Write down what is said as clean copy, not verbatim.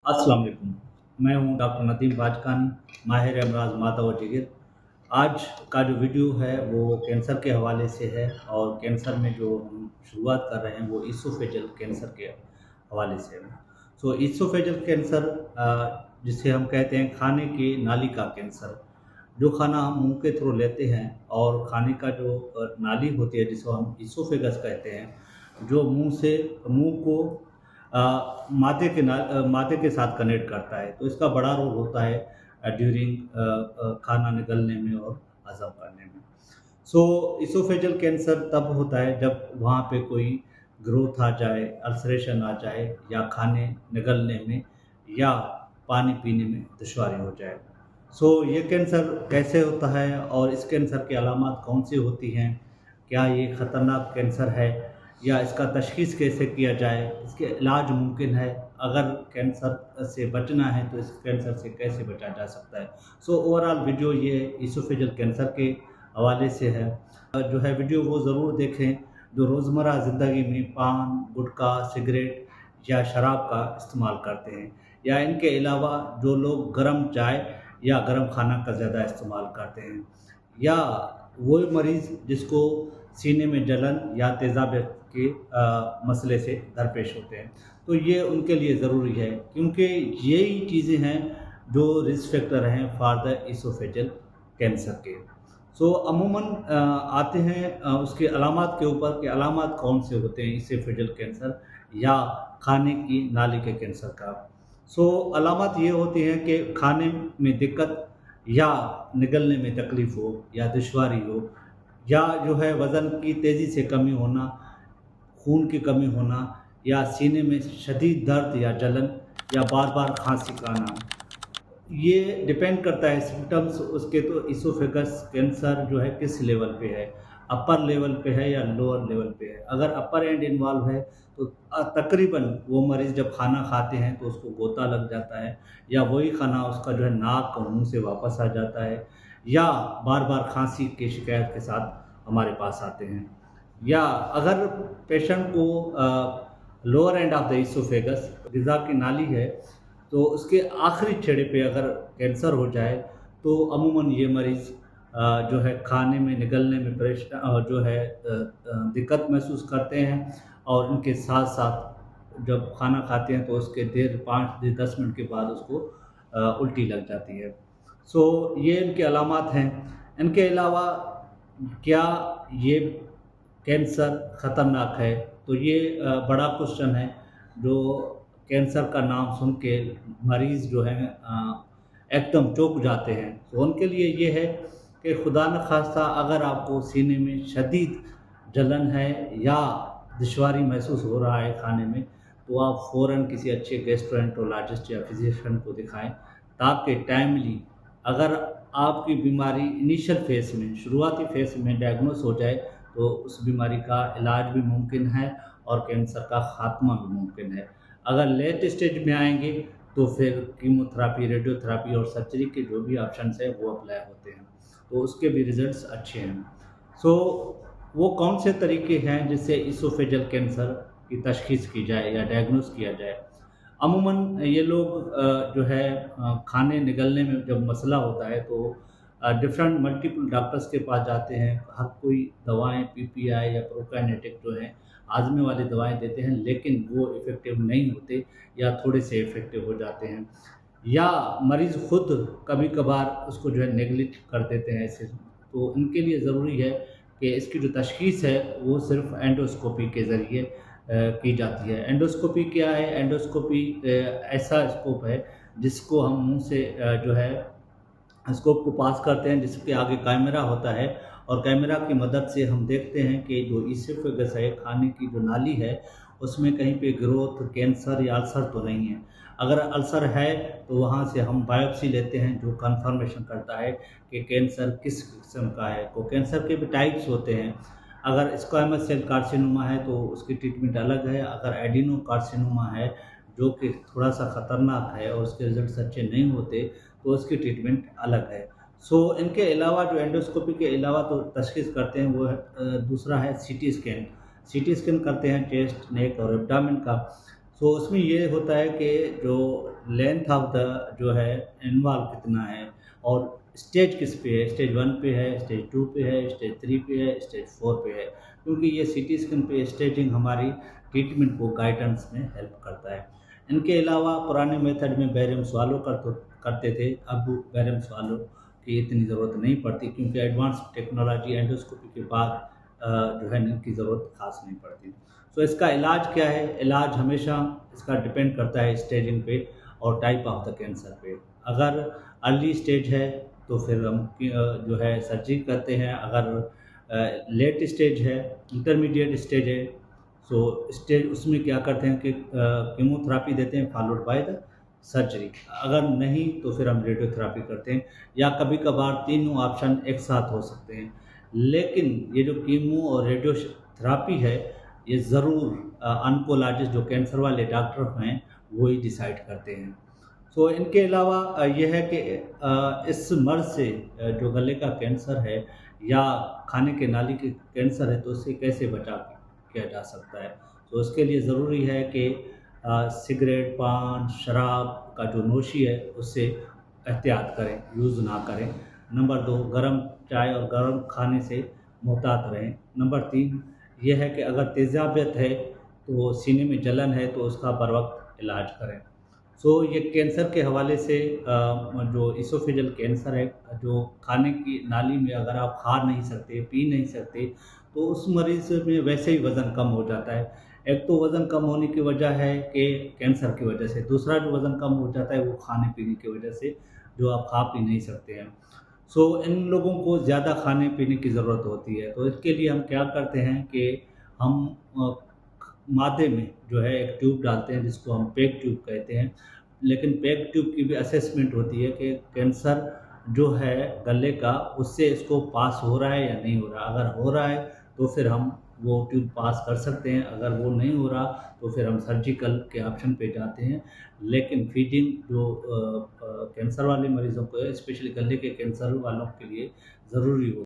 अस्सलाम वालेकुम। मैं हूं डॉक्टर नदीम बाजकानी, माहिर अमराज मादा व जिगर। आज का जो वीडियो है वो कैंसर के हवाले से है और कैंसर में जो हम शुरुआत कर रहे हैं वो ईसोफेजल कैंसर के हवाले से है। ईसोफेजल कैंसर जिसे हम कहते हैं खाने की नाली का कैंसर, जो खाना हम मुंह के थ्रू लेते हैं और खाने का जो नाली होती है जिसको हम ईसोफेगस कहते हैं, जो मुंह को मादे के साथ कनेक्ट करता है। तो इसका बड़ा रोल होता है ड्यूरिंग खाना निगलने में और हज़म करने में। इसोफेजल कैंसर तब होता है जब वहाँ पे कोई ग्रोथ आ जाए, अल्सरेशन आ जाए या खाने निगलने में या पानी पीने में दुश्वारी हो जाए। ये कैंसर कैसे होता है और इस कैंसर की अलामत कौन सी होती हैं? क्या ये ख़तरनाक कैंसर है या इसका तशख़ीस कैसे किया जाए? इसके इलाज मुमकिन है? अगर कैंसर से बचना है तो इस कैंसर से कैसे बचा जा सकता है? ओवरऑल वीडियो ये ईसोफेजल कैंसर के हवाले से है। जो है वीडियो वो ज़रूर देखें जो रोज़मर्रा ज़िंदगी में पान, गुटखा, सिगरेट या शराब का इस्तेमाल करते हैं, या इनके अलावा जो लोग गर्म चाय या गर्म खाना का ज़्यादा इस्तेमाल करते हैं, या वो मरीज़ जिसको सीने में जलन या तेज़ाब के मसले से दरपेश होते हैं। तो ये उनके लिए ज़रूरी है क्योंकि यही चीज़ें हैं जो रिस्क फैक्टर हैं फॉर द ईसोफेजल कैंसर के। अमूमन आते हैं उसके अलामात के ऊपर कि अलामात कौन से होते हैं ईसोफेजल कैंसर या खाने की नाली के कैंसर का। अलामत ये होती हैं कि खाने में दिक्कत या निगलने में तकलीफ़ हो या दुश्वारी हो, या जो है वज़न की तेज़ी से कमी होना, खून की कमी होना, या सीने में शदीद दर्द या जलन, या बार-बार खाँसी का आना। ये डिपेंड करता है सिम्पटम्स उसके। तो ईसोफेगस कैंसर जो है किस लेवल पे है, अपर लेवल पे है या लोअर लेवल पे है। अगर अपर एंड इन्वॉल्व है तो तकरीबन वो मरीज़ जब खाना खाते हैं तो उसको गोता लग जाता है, या वही खाना उसका जो है नाक और मुँह से वापस आ जाता है, या बार-बार खाँसी की शिकायत के साथ हमारे पास आते हैं। या अगर पेशेंट को lower end of the oesophagus ग़िज़ा की नाली है तो उसके आखिरी छेड़े पे अगर कैंसर हो जाए तो अमूमन ये मरीज़ जो है खाने में निगलने में जो है दिक्कत महसूस करते हैं, और उनके साथ-साथ जब खाना खाते हैं तो उसके 5 से 10 मिनट के बाद उसको उल्टी लग जाती है। ये इनके अलामात हैं। इनके अलावा क्या ये कैंसर ख़तरनाक है? तो ये बड़ा क्वेश्चन है जो कैंसर का नाम सुन के मरीज़ जो हैं एकदम चौंक जाते हैं। उनके लिए ये है कि खुदा न खास्ता अगर आपको सीने में शदीद जलन है या दुश्वारी महसूस हो रहा है खाने में, तो आप फ़ौरन किसी अच्छे गैस्ट्रोएंटरोलॉजिस्ट या फिजिशियन को दिखाएँ, ताकि टाइमली अगर आपकी बीमारी इनिशियल फ़ेज़ में, शुरुआती फ़ेज़ में डायग्नोस हो जाए तो उस बीमारी का इलाज भी मुमकिन है और कैंसर का ख़ात्मा भी मुमकिन है। अगर लेट स्टेज में आएँगे तो फिर कीमोथेरेपी, रेडियोथेरेपी और सर्जरी के जो भी ऑप्शंस हैं वो अप्लाई होते हैं, तो उसके भी रिज़ल्ट्स अच्छे हैं। वो कौन से तरीके हैं जिससे ईसोफेजल कैंसर की तशख़ीस की जाए या डायग्नोस किया जाए? अमूमन ये लोग जो है खाने निगलने में जब मसला होता है तो डिफरेंट मल्टीपल डॉक्टर्स के पास जाते हैं। हर कोई दवाएँ पीपीआई या प्रोकाइनेटिक जो हैं आज़मे वाली दवाएँ देते हैं, लेकिन वो इफ़ेक्टिव नहीं होते या थोड़े से इफ़ेक्टिव हो जाते हैं, या मरीज़ ख़ुद कभी-कभार उसको जो है नेग्लेक्ट कर देते हैं ऐसे। तो इनके लिए ज़रूरी है कि इसकी जो तशख़ीस है वो सिर्फ़ एंडोस्कोपी के ज़रिए की जाती है। एंडोस्कोपी क्या है? एंडोस्कोपी ऐसा स्कोप है जिसको हम मुँह से जो है स्कोप को पास करते हैं, जिसके आगे कैमरा होता है, और कैमरा की मदद से हम देखते हैं कि जो ईसोफेगस है, खाने की जो नाली है, उसमें कहीं पे ग्रोथ, कैंसर या अल्सर तो नहीं है। अगर अल्सर है तो वहाँ से हम बायोप्सी लेते हैं जो कन्फर्मेशन करता है कि कैंसर किस किस्म का है। तो कैंसर के भी टाइप्स होते हैं। अगर स्क्वामस सेल कार्सिनोमा है तो उसकी ट्रीटमेंट अलग है। अगर एडिनो कार्सिनोमा है जो कि थोड़ा-सा ख़तरनाक है और उसके रिज़ल्ट्स अच्छे नहीं होते, तो उसकी ट्रीटमेंट अलग है। इनके अलावा जो एंडोस्कोपी के अलावा तो तशख़ीस करते हैं वो है दूसरा है सीटी स्कैन। सीटी स्कैन करते हैं चेस्ट, नेक और एब्डोमेन का। सो उसमें ये होता है कि जो लेंथ ऑफ द जो है इन्वॉल्व कितना है और स्टेज किस पे है, स्टेज 1 पे है, स्टेज 2 पे है, स्टेज 3 पे है, स्टेज 4 पे है। क्योंकि ये सीटी स्कैन पे स्टेजिंग हमारी ट्रीटमेंट को गाइडेंस में हेल्प करता है। इनके अलावा पुराने मेथड में बैरियम स्वालो करते थे, अब बैरियम स्वालो की इतनी ज़रूरत नहीं पड़ती क्योंकि एडवांस टेक्नोलॉजी एंडोस्कोपी के बाद जो है इनकी ज़रूरत खास नहीं पड़ती। सो इसका इलाज क्या है? इलाज हमेशा इसका डिपेंड करता है स्टेजिंग पे और टाइप ऑफ द कैंसर पे। अगर अर्ली स्टेज है तो फिर हम जो है सर्जरी करते हैं। अगर लेट स्टेज है, इंटरमीडिएट स्टेज है, सो स्टेज उसमें क्या करते हैं कि कीमोथेरेपी देते हैं फॉलोड बाय द सर्जरी। अगर नहीं तो फिर हम रेडियोथेरेपी करते हैं या कभी कभार तीनों ऑप्शन एक साथ हो सकते हैं। लेकिन ये जो कीमो और रेडियोथेरेपी है ये ज़रूर ऑन्कोलॉजिस्ट जो कैंसर वाले डॉक्टर हैं वो ही डिसाइड करते हैं। सो इनके अलावा ये है कि इस मर्ज़ से जो गले का कैंसर है या खाने के नाली के कैंसर है तो उससे कैसे बचाव किया जा सकता है। तो उसके लिए ज़रूरी है कि सिगरेट, पान, शराब का जो नोशी है उससे एहतियात करें, यूज़ ना करें। नंबर 2 गरम चाय और गरम खाने से मुहतात रहें। नंबर 3 ये है कि अगर तेज़ाबियत है तो सीने में जलन है तो उसका बर वक्त इलाज करें। सो ये कैंसर के हवाले से जो इसोफेजल कैंसर है, जो खाने की नाली में अगर आप खा नहीं सकते, पी नहीं सकते, तो उस मरीज़ में वैसे ही वज़न कम हो जाता है। एक तो वज़न कम होने की वजह है कि कैंसर की वजह से, दूसरा जो वज़न कम हो जाता है वो खाने-पीने की वजह से, जो आप खा पी नहीं सकते हैं। सो इन लोगों को ज़्यादा खाने-पीने की ज़रूरत होती है, तो इसके लिए हम क्या करते हैं कि हम मादे में जो है एक ट्यूब डालते हैं जिसको हम पेग ट्यूब कहते हैं। लेकिन पेग ट्यूब की भी असेसमेंट होती है कि कैंसर जो है गले का उससे इसको पास हो रहा है या नहीं हो रहा। अगर हो रहा है तो फिर हम वो ट्यूब पास कर सकते हैं, अगर वो नहीं हो रहा तो फिर हम सर्जिकल के ऑप्शन पे जाते हैं। लेकिन फीडिंग जो कैंसर वाले मरीज़ों को है, स्पेशली गले के कैंसर वालों के लिए ज़रूरी हो